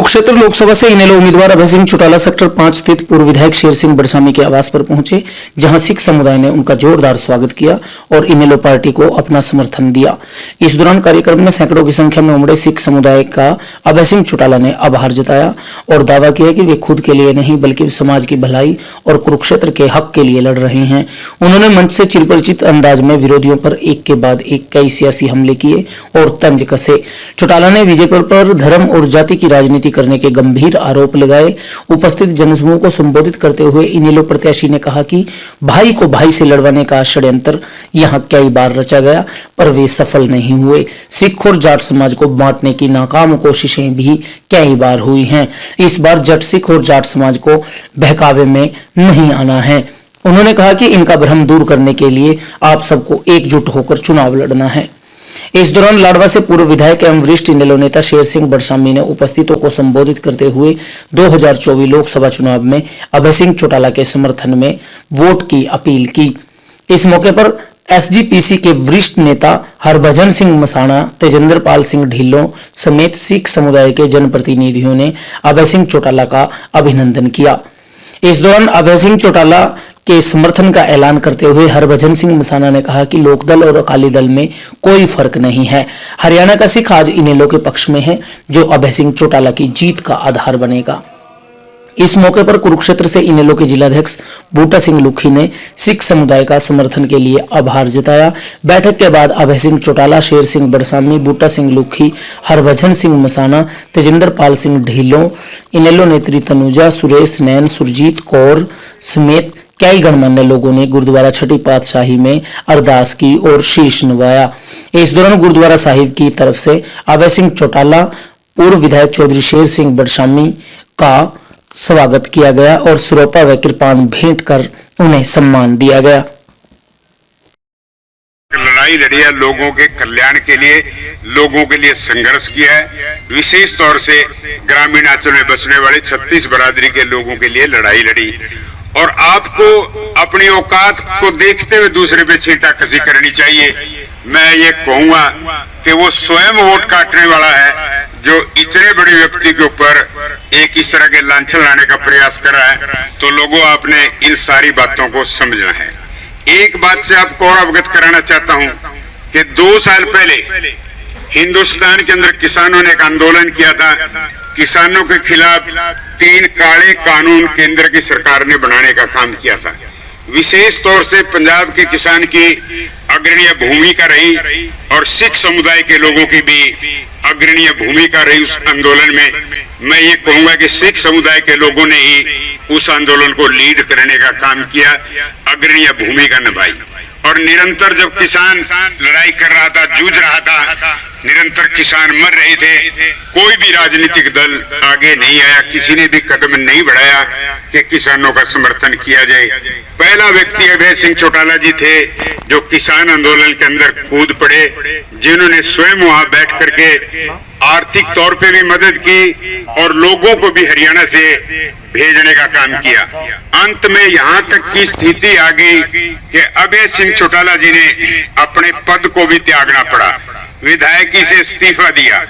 कुरुक्षेत्र लोकसभा से इनेलो उम्मीदवार अभय सिंह चौटाला सेक्टर 5 स्थित पूर्व विधायक शेर सिंह बड़सामी के आवास पर पहुंचे, जहां सिख समुदाय ने उनका जोरदार स्वागत किया और इनेलो पार्टी को अपना समर्थन दिया। इस दौरान कार्यक्रम में सैकड़ों की संख्या में उमड़े सिख समुदाय का अभय सिंह चौटाला ने आभार जताया और दावा किया कि वे खुद के लिए नहीं बल्कि समाज की भलाई और कुरुक्षेत्र के हक के लिए लड़ रहे हैं। उन्होंने मंच से चिरपरिचित अंदाज में विरोधियों पर एक के बाद एक कई सियासी हमले किए और तंज कसे। चौटाला ने बीजेपी पर धर्म और जाति की राजनीति करने के गंभीर आरोप लगाए। उपस्थित जनसमूह को संबोधित करते हुए इनेलो प्रत्याशी ने कहा कि भाई को भाई से लड़वाने का षड्यंत्र यहां कई बार रचा गया, पर वे सफल नहीं हुए। सिख और जाट समाज को बांटने की नाकाम कोशिशें भी कई बार हुई हैं। इस बार जट सिख और जाट समाज को बहकावे में नहीं आना है। उन्होंने कहा कि इनका भ्रम दूर करने के लिए आप सबको एकजुट होकर चुनाव लड़ना है। इस दौरान लाडवा से पूर्व विधायक एवं वरिष्ठ इनेलो नेता शेर सिंह बड़सामी ने उपस्थितों को संबोधित करते हुए 2024 लोकसभा चुनाव में अभय सिंह चौटाला के समर्थन में वोट की अपील की। इस मौके पर एसजीपीसी के वरिष्ठ नेता हरभजन सिंह मसाना, तेजेंद्र पाल सिंह ढिल्लों समेत सिख समुदाय के जनप्रतिनिधियों ने अभय सिंह चौटाला का अभिनंदन किया। इस दौरान अभय सिंह चौटाला के समर्थन का ऐलान करते हुए हरभजन सिंह मसाना ने कहा कि लोकदल और अकाली दल में कोई फर्क नहीं है। हरियाणा का सिख आज इनेलो के पक्ष में है, जो अभय सिंह चौटाला की जीत का आधार बनेगा। इस मौके पर कुरुक्षेत्र से इनेलो के जिलाध्यक्ष बूटा सिंह लुखी ने सिख समुदाय का समर्थन के लिए आभार जताया। बैठक के बाद अभय सिंह चौटाला, शेर सिंह बड़सामी, बूटा सिंह लुखी, हरभजन सिंह मसाना, तेजेंद्र पाल सिंह ढिल्लों, इनेलो नेत्री तनुजा, सुरेश नैन, सुरजीत कौर समेत कई गणमान्य लोगों ने गुरुद्वारा छठी पातशाही में अरदास की और शीश नवाया। इस दौरान गुरुद्वारा साहिब की तरफ से अभय सिंह चौटाला, पूर्व विधायक चौधरी शेर सिंह बड़सामी का स्वागत किया गया और सुरोपा व कृपान भेंट कर उन्हें सम्मान दिया गया। लड़ाई लड़ी है, लोगों के कल्याण के लिए, लोगों के लिए संघर्ष किया है। विशेष तौर से ग्रामीण अंचल में बसने वाले 36 बरादरी के लोगों के लिए लड़ाई लड़ी और आपको अपनी औकात को देखते हुए दूसरे पे छींटाकशी करनी चाहिए। मैं ये कहूंगा कि वो स्वयं वोट काटने वाला है जो इतने बड़े व्यक्ति के ऊपर एक इस तरह के लांछन लाने का प्रयास कर रहा है। तो लोगों, आपने इन सारी बातों को समझना है। एक बात से आपको और अवगत कराना चाहता हूं कि 2 साल पहले हिंदुस्तान के अंदर किसानों ने एक आंदोलन किया था। किसानों के खिलाफ 3 काले कानून केंद्र की सरकार ने बनाने का काम किया था। विशेष तौर से पंजाब के किसान की अग्रणीय भूमिका रही और सिख समुदाय के लोगों की भी अग्रणीय भूमिका रही उस आंदोलन में। मैं ये कहूंगा कि सिख समुदाय के लोगों ने ही उस आंदोलन को लीड करने का काम किया, अग्रणीय भूमिका निभाई। और निरंतर जब किसान लड़ाई कर रहा था, जूझ रहा था, निरंतर किसान मर रहे थे, कोई भी राजनीतिक दल आगे नहीं आया, किसी ने भी कदम नहीं बढ़ाया कि किसानों का समर्थन किया जाए। पहला व्यक्ति अभय सिंह चौटाला जी थे जो किसान आंदोलन के अंदर कूद पड़े, जिन्होंने स्वयं वहां बैठ करके आर्थिक तौर पे भी मदद की और लोगों को भी हरियाणा से भेजने का काम किया। अंत में यहाँ तक की स्थिति आ गई कि अभय सिंह चौटाला जी ने अपने पद को भी त्यागना पड़ा, विधायकी से इस्तीफा दिया।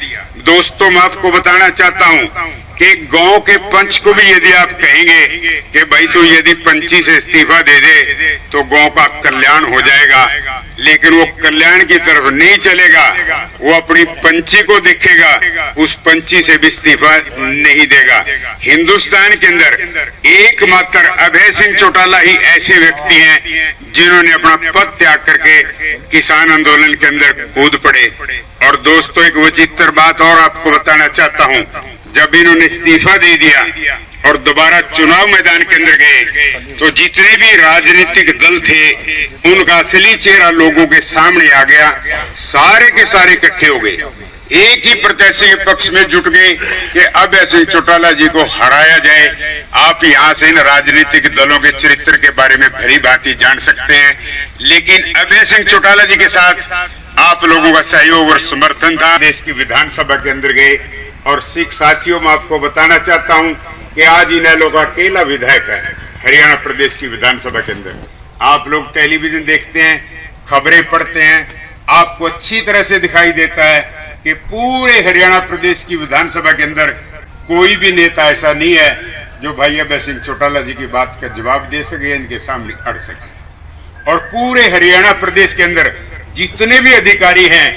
दोस्तों, मैं आपको बताना चाहता हूँ कि गांव के पंच को भी यदि आप कहेंगे कि भाई तू यदि पंची से इस्तीफा दे दे तो गांव का कल्याण हो जाएगा, लेकिन वो कल्याण की तरफ नहीं चलेगा, वो अपनी पंची को देखेगा, उस पंची से भी इस्तीफा नहीं देगा। हिंदुस्तान के अंदर एकमात्र अभय सिंह चौटाला ही ऐसे व्यक्ति हैं जिन्होंने अपना पद त्याग करके किसान आंदोलन के अंदर कूद पड़े। और दोस्तों, एक विचित्र बात और आपको बताना चाहता हूँ, जब इन्होंने इस्तीफा दे दिया और दोबारा चुनाव मैदान के अंदर गए तो जितने भी राजनीतिक दल थे उनका असली चेहरा लोगों के सामने आ गया। सारे के सारे इकट्ठे हो गए, एक ही प्रत्याशी के पक्ष में जुट गए कि अभय सिंह चौटाला जी को हराया जाए। आप यहाँ से इन राजनीतिक दलों के चरित्र के बारे में भली भांति जान सकते हैं, लेकिन अभय सिंह चौटाला जी के साथ आप लोगों का सहयोग और समर्थन था। देश की विधानसभा के अंदर गए और सिख साथियों, मैं आपको बताना चाहता हूं कि आज इनेलो का अकेला विधायक है हरियाणा प्रदेश की विधानसभा के अंदर। आप लोग टेलीविजन देखते हैं, खबरें पढ़ते हैं, आपको अच्छी तरह से दिखाई देता है कि पूरे हरियाणा प्रदेश की विधानसभा के अंदर कोई भी नेता ऐसा नहीं है जो भाई अभय सिंह चौटाला जी की बात का जवाब दे सके, इनके सामने अड़ सके। और पूरे हरियाणा प्रदेश के अंदर जितने भी अधिकारी हैं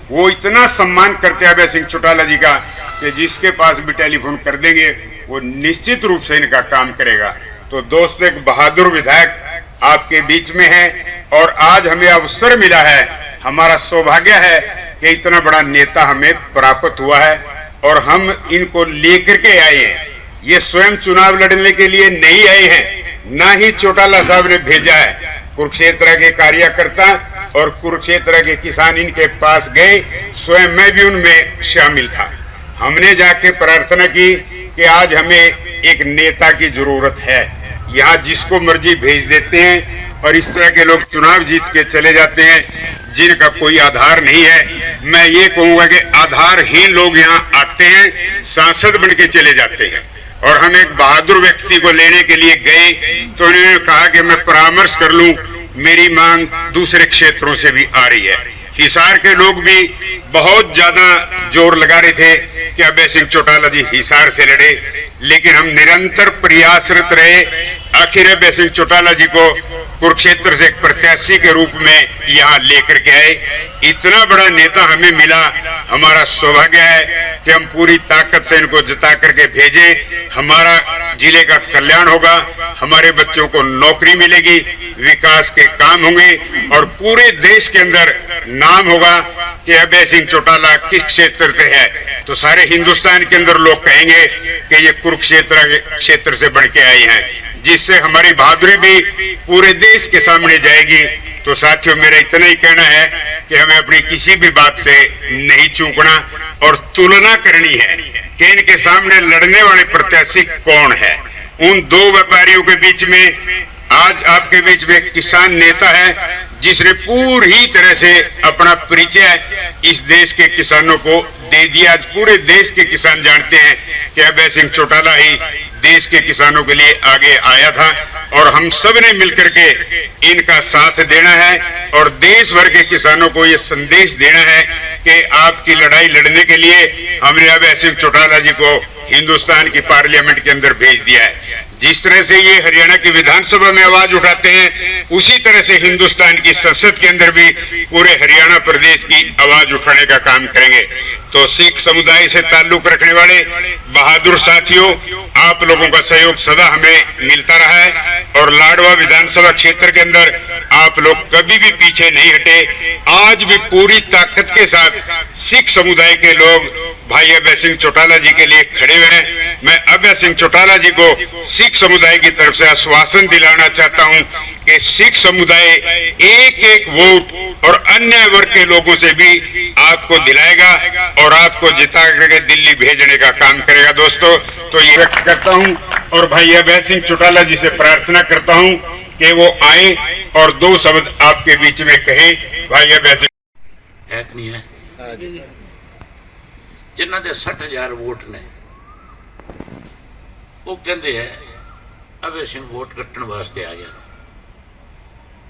वो इतना सम्मान करते हैं अभय सिंह चौटाला जी का कि जिसके पास भी टेलीफोन कर देंगे वो निश्चित रूप से इनका काम करेगा। तो दोस्तों, एक बहादुर विधायक आपके बीच में है और आज हमें अवसर मिला है, हमारा सौभाग्य है कि इतना बड़ा नेता हमें प्राप्त हुआ है और हम इनको लेकर के आए हैं। ये स्वयं चुनाव लड़ने के लिए नहीं आए हैं, ना ही चौटाला साहब ने भेजा है। कुरुक्षेत्र के कार्यकर्ता और कुरुक्षेत्र के किसान इनके पास गए, स्वयं मैं भी उनमें शामिल था। हमने जाके प्रार्थना की कि आज हमें एक नेता की जरूरत है। यहाँ जिसको मर्जी भेज देते हैं और इस तरह के लोग चुनाव जीत के चले जाते हैं जिनका कोई आधार नहीं है। मैं ये कहूंगा कि आधारहीन लोग यहाँ आते हैं, सांसद बन के चले जाते हैं। और हम एक बहादुर व्यक्ति को लेने के लिए गए तो उन्होंने कहा कि मैं परामर्श कर लूं, मेरी मांग दूसरे क्षेत्रों से भी आ रही है। हिसार के लोग भी बहुत ज्यादा जोर लगा रहे थे कि अभय सिंह चौटाला जी हिसार से लड़े, लेकिन हम निरंतर प्रयासरत रहे। आखिर अभय सिंह चौटाला जी को कुरुक्षेत्र से एक प्रत्याशी के रूप में यहाँ लेकर के आए। इतना बड़ा नेता हमें मिला, हमारा सौभाग्य है कि हम पूरी ताकत से इनको जिता करके भेजे। हमारा जिले का कल्याण होगा, हमारे बच्चों को नौकरी मिलेगी, विकास के काम होंगे और पूरे देश के अंदर नाम होगा कि अभय सिंह चौटाला किस क्षेत्र से है। तो सारे हिंदुस्तान के अंदर लोग कहेंगे कि ये कुरुक्षेत्र क्षेत्र से बढ़ के आए हैं, जिससे हमारी बहादुरी भी पूरे देश के सामने जाएगी। तो साथियों, मेरा इतना ही कहना है कि हमें अपनी किसी भी बात से नहीं चूकना और तुलना करनी है कि इनके सामने लड़ने वाले प्रत्याशी कौन है। उन दो व्यापारियों के बीच में आज आपके बीच में एक किसान नेता है जिसने पूरी तरह से अपना परिचय इस देश के किसानों को दे दिया। आज पूरे देश के किसान जानते हैं कि अभय सिंह चौटाला ही देश के किसानों के लिए आगे आया था और हम सब ने मिलकर के इनका साथ देना है और देश भर के किसानों को ये संदेश देना है कि आपकी लड़ाई लड़ने के लिए हमने अभय सिंह चौटाला जी को हिंदुस्तान की पार्लियामेंट के अंदर भेज दिया है। जिस तरह से ये हरियाणा की विधानसभा में आवाज उठाते हैं, उसी तरह से हिंदुस्तान की संसद के अंदर भी पूरे हरियाणा प्रदेश की आवाज उठाने का काम करेंगे। तो सिख समुदाय से ताल्लुक रखने वाले बहादुर साथियों, आप लोगों का सहयोग सदा हमें मिलता रहा है और लाडवा विधानसभा क्षेत्र के अंदर आप लोग कभी भी पीछे नहीं हटे। आज भी पूरी ताकत के साथ सिख समुदाय के लोग भाई अभय सिंह चौटाला जी के लिए खड़े हुए हैं। मैं अभय सिंह चौटाला जी को सिख समुदाय की तरफ से आश्वासन दिलाना चाहता हूं कि सिख समुदाय एक एक वोट और अन्य वर्ग के लोगों से भी आपको दिलाएगा और आपको जिता करके दिल्ली भेजने का काम करेगा। दोस्तों, तो ये व्यक्त करता हूं और भाई अभय सिंह चौटाला जी से प्रार्थना करता हूं कि वो आए और दो शब्द आपके बीच में कहे। भाई अभय सिंह है कि नहीं है? जिन्हों के 60,000 वोट ने वो कहते हैं अभय सिंह वोट कट्टन वास्ते आ गया।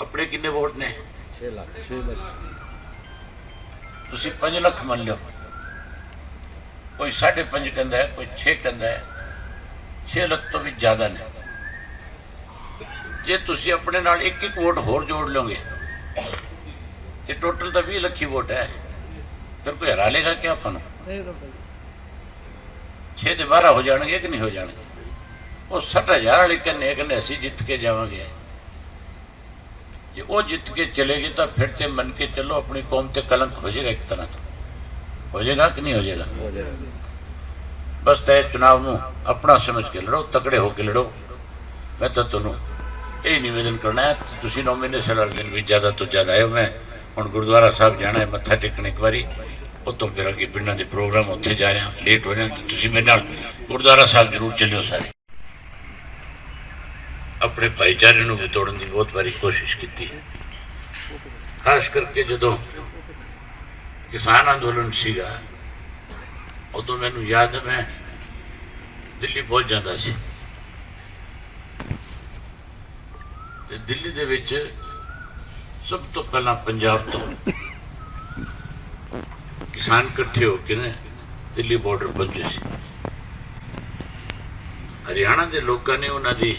अपने किन्ने वोट ने? 6 लाख। तुसी 5 लाख मान लो, कोई 5.5 कहता है, कोई 6 कहता है। 6 लाख तो भी ज्यादा ने। जे तुसी अपने नाल एक एक वोट होर जोड़ लोगे तो टोटल तो 20 लाख वोट है। फिर कोई हरा लेगा क्या अपन? 6 से 12 हो जाएंगे कि नहीं हो जाएंगे? वो 60,000 वाले कहने असी जित के जावांगे। जे वो जित के चलेगी तो फिर ते मन के चलो अपनी कौम ते कलंक हो जाएगा। एक तरह तो हो जाएगा कि नहीं हो जाएगा? बस तय चुनाव में अपना समझ के लड़ो, तकड़े होके लड़ो। मैं तो तुम यही निवेदन करना है। तुम 9 महीने से लड़ दिन भी ज़्यादा तो ज़्यादा आयो। मैं हम गुरुद्वारा साहब जाना है मत्था टेकने एक बारी, उतों फिर अगे पिंडा के प्रोग्राम उत्थे जा रहे हैं। लेट हो रहे हैं तो तुम मेरे नाल गुरुद्वारा साहब जरूर चलियो। सारे अपने भाईचारे को भी तोड़ने की बहुत बारी कोशिश की है। खास करके जो किसान अंदोलन सीगा उदों मैनू याद है, मैं दिल्ली पहुंच जाता सी। दिल्ली दे विच सब तो पहला पंजाब तो किसान इकट्ठे होकर ने दिल्ली बॉर्डर पहुंचे सी। ਹਰਿਆਣਾ ਦੇ ਲੋਕਾਂ ਨੇ ਉਹਨਾਂ ਦੀ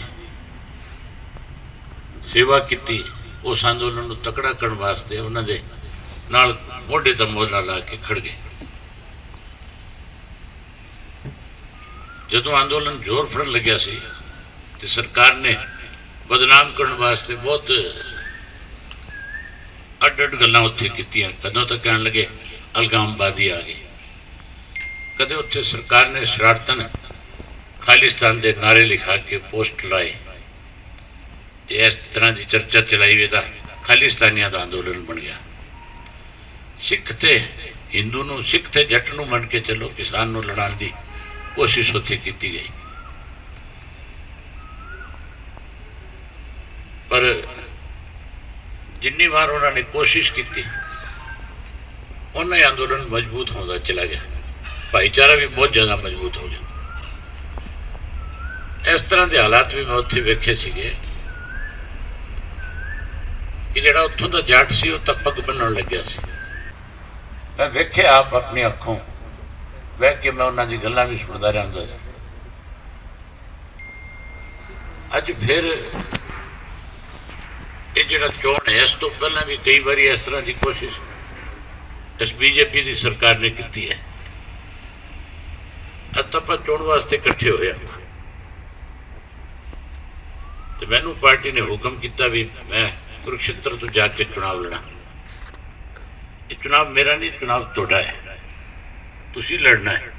ਸੇਵਾ ਕੀਤੀ। ਉਸ ਅੰਦੋਲਨ ਨੂੰ ਤਕੜਾ ਕਰਨ ਵਾਸਤੇ ਉਹਨਾਂ ਦੇ ਨਾਲ ਮੋਢੇ ਤੋਂ ਮੋਢਾ ਲਾ ਕੇ ਖੜ ਗਏ। ਜਦੋਂ ਅੰਦੋਲਨ ਜ਼ੋਰ ਫੜਨ ਲੱਗਿਆ ਸੀ ਤੇ ਸਰਕਾਰ ਨੇ ਬਦਨਾਮ ਕਰਨ ਵਾਸਤੇ ਬਹੁਤ ਅੱਡ-ਅੱਡ ਗੱਲਾਂ ਉੱਥੇ ਕੀਤੀਆਂ। ਕਦੋਂ ਤੱਕ ਕਹਿਣ ਲੱਗੇ ਅਲਗਾਮਬਾਦੀ ਆ ਗਈ, ਕਦੇ ਉੱਥੇ ਸਰਕਾਰ ਨੇ ਸ਼ਰਾਰਤਨ ਖਾਲਿਸਤਾਨ ਦੇ ਨਾਰੇ ਲਿਖਾ ਕੇ ਪੋਸਟ ਲਾਏ ਤੇ ਇਸ ਤਰ੍ਹਾਂ ਦੀ ਚਰਚਾ ਚਲਾਈ ਵੀ ਤਾਂ ਖਾਲਿਸਤਾਨੀਆਂ ਦਾ ਅੰਦੋਲਨ ਬਣ ਗਿਆ। ਸਿੱਖ ਤੇ ਹਿੰਦੂ ਨੂੰ, ਸਿੱਖ ਤੇ ਜੱਟ ਨੂੰ ਮੰਨ ਕੇ ਚੱਲੋ, ਕਿਸਾਨ ਨੂੰ ਲੜਾਉਣ ਦੀ ਕੋਸ਼ਿਸ਼ ਉੱਥੇ ਕੀਤੀ ਗਈ। ਪਰ ਜਿੰਨੀ ਵਾਰ ਉਹਨਾਂ ਨੇ ਕੋਸ਼ਿਸ਼ ਕੀਤੀ ਉਹਨਾਂ ਹੀ ਅੰਦੋਲਨ ਮਜ਼ਬੂਤ ਹੁੰਦਾ ਚਲਾ ਗਿਆ, ਭਾਈਚਾਰਾ ਵੀ ਬਹੁਤ ਜ਼ਿਆਦਾ ਮਜ਼ਬੂਤ ਹੋ ਗਿਆ। ਇਸ ਤਰ੍ਹਾਂ ਦੇ ਹਾਲਾਤ ਵੀ ਮੈਂ ਉੱਥੇ ਵੇਖੇ ਸੀਗੇ ਕਿ ਜਿਹੜਾ ਉੱਥੋਂ ਦਾ ਜੱਟ ਸੀ ਉਹ ਤਾਂ ਪੱਗ ਬੰਨਣ ਲੱਗਿਆ ਸੀ। ਮੈਂ ਵੇਖਿਆ ਆਪ ਆਪਣੀ ਅੱਖੋਂ, ਵੇਖ ਕੇ ਮੈਂ ਉਹਨਾਂ ਦੀ ਗੱਲਾਂ ਵੀ ਸੁਣਦਾ ਰਹਿੰਦਾ ਸੀ। ਅੱਜ ਫਿਰ ਇਹ ਜਿਹੜਾ ਚੋਣ ਹੈ, ਇਸ ਤੋਂ ਪਹਿਲਾਂ ਵੀ ਕਈ ਵਾਰੀ ਇਸ ਤਰ੍ਹਾਂ ਦੀ ਕੋਸ਼ਿਸ਼ ਇਸ ਬੀਜੇਪੀ ਦੀ ਸਰਕਾਰ ਨੇ ਕੀਤੀ ਹੈ। ਅੱਜ ਆਪਾਂ ਚੋਣ ਵਾਸਤੇ ਇਕੱਠੇ ਹੋਏ ਤੇ ਮੈਨੂੰ ਪਾਰਟੀ ਨੇ ਹੁਕਮ ਕੀਤਾ ਵੀ ਮੈਂ ਕੁਰੂਕਸ਼ੇਤਰ ਤੋਂ ਜਾ ਕੇ ਚੁਣਾਵ ਲੜਾਂ। ਇਹ ਚੁਣਾਵ ਮੇਰਾ ਨਹੀਂ, ਚੁਣਾਵ ਤੁਹਾਡਾ ਹੈ, ਤੁਸੀਂ ਲੜਨਾ ਹੈ।